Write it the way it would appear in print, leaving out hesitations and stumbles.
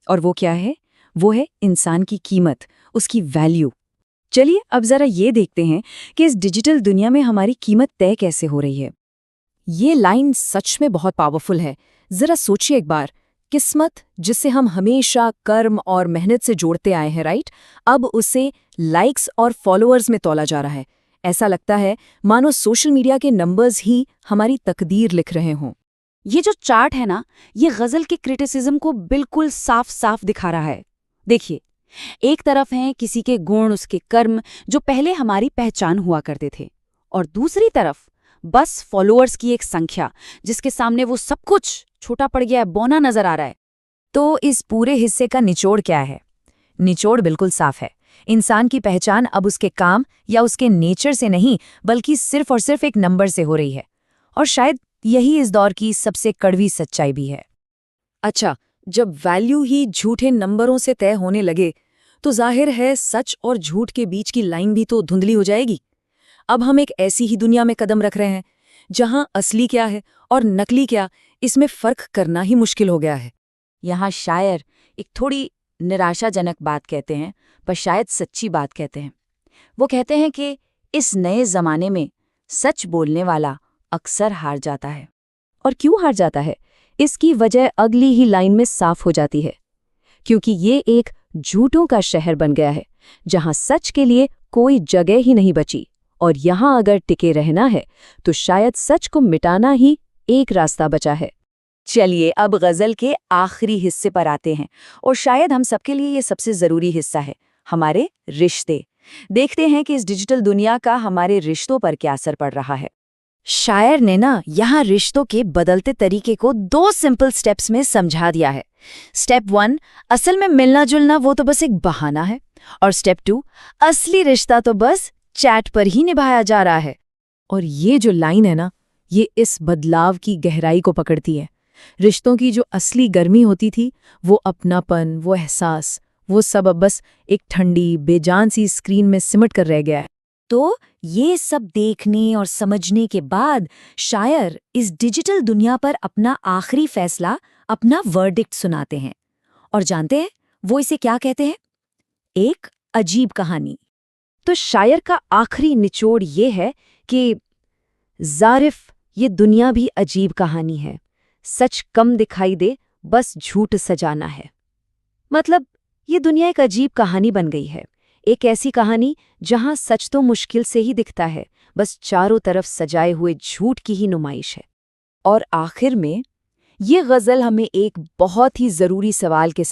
और वो क्या है? वो है इंसान की कीमत, उसकी वैल्यू। चलिए अब जरा ये देखते हैं कि इस डिजिटल दुनिया में हमारी कीमत तय कैसे हो रही है। ये लाइन सच में बहुत पावरफुल है। जरा सोचिए एक बार, किस्मत जिसे हम हमेशा कर्म और मेहनत से जोड़ते आए हैं, राइट, अब उसे लाइक्स और फॉलोअर्स में तौला जा रहा है। ऐसा लगता है मानो सोशल मीडिया के नंबर्स ही हमारी तकदीर लिख रहे हों। ये जो चार्ट है ना, ये गजल के क्रिटिसिज्म को बिल्कुल साफ साफ दिखा रहा है। देखिए, एक तरफ हैं किसी के गुण, उसके कर्म जो पहले हमारी पहचान हुआ करते थे, और दूसरी तरफ बस फॉलोअर्स की एक संख्या जिसके सामने वो सब कुछ छोटा पड़ गया है, बौना नजर आ रहा है। तो इस पूरे हिस्से का निचोड़ क्या है? निचोड़ बिल्कुल साफ है। इंसान की पहचान अब उसके काम या उसके नेचर से नहीं, बल्कि सिर्फ और सिर्फ एक नंबर से हो रही है। और शायद यही इस दौर की सबसे कड़वी सच्चाई भी है। अच्छा, जब वैल्यू ही झूठे नंबरों से तय होने लगे, तो जाहिर है सच और झूठ के बीच की लाइन भी तो धुंधली हो जाएगी। अब हम एक ऐसी ही दुनिया में कदम रख रहे हैं जहां असली क्या है और नकली क्या, इसमें फर्क करना ही मुश्किल हो गया है। यहाँ शायर एक थोड़ी निराशाजनक बात कहते हैं, पर शायद सच्ची बात कहते हैं। वो कहते हैं कि इस नए जमाने में सच बोलने वाला अक्सर हार जाता है। और क्यों हार जाता है? इसकी वजह अगली ही लाइन में साफ हो जाती है। क्योंकि ये एक झूठों का शहर बन गया है, जहां सच के लिए कोई जगह ही नहीं बची। और यहां अगर टिके रहना है, तो शायद सच को मिटाना ही एक रास्ता बचा है। चलिए अब गजल के आखिरी हिस्से पर आते हैं, और शायद हम सबके लिए ये सबसे जरूरी हिस्सा है, हमारे रिश्ते। देखते हैं कि इस डिजिटल दुनिया का हमारे रिश्तों पर क्या असर पड़ रहा है। शायर ने ना यहाँ रिश्तों के बदलते तरीके को 2 सिंपल स्टेप्स में समझा दिया है। स्टेप 1, असल में मिलना जुलना वो तो बस एक बहाना है। और स्टेप 2, असली रिश्ता तो बस चैट पर ही निभाया जा रहा है। और ये जो लाइन है ना, ये इस बदलाव की गहराई को पकड़ती है। रिश्तों की जो असली गर्मी होती थी, वो अपनापन, वो एहसास, वो सब अब बस एक ठंडी बेजान सी स्क्रीन में सिमट कर रह गया है। तो ये सब देखने और समझने के बाद शायर इस डिजिटल दुनिया पर अपना आखिरी फैसला, अपना वर्डिक्ट सुनाते हैं। और जानते हैं वो इसे क्या कहते हैं? एक अजीब कहानी। तो शायर का आखिरी निचोड़ ये है कि ज़ारिफ, ये दुनिया भी अजीब कहानी है। सच कम दिखाई दे, बस झूठ सजाना है। मतलब ये दुनिया एक अजीब कहानी बन गई है। एक ऐसी कहानी जहां सच तो मुश्किल से ही दिखता है, बस चारों तरफ सजाए हुए झूठ की ही नुमाइश है। और आखिर में ये गज़ल हमें एक बहुत ही ज़रूरी सवाल के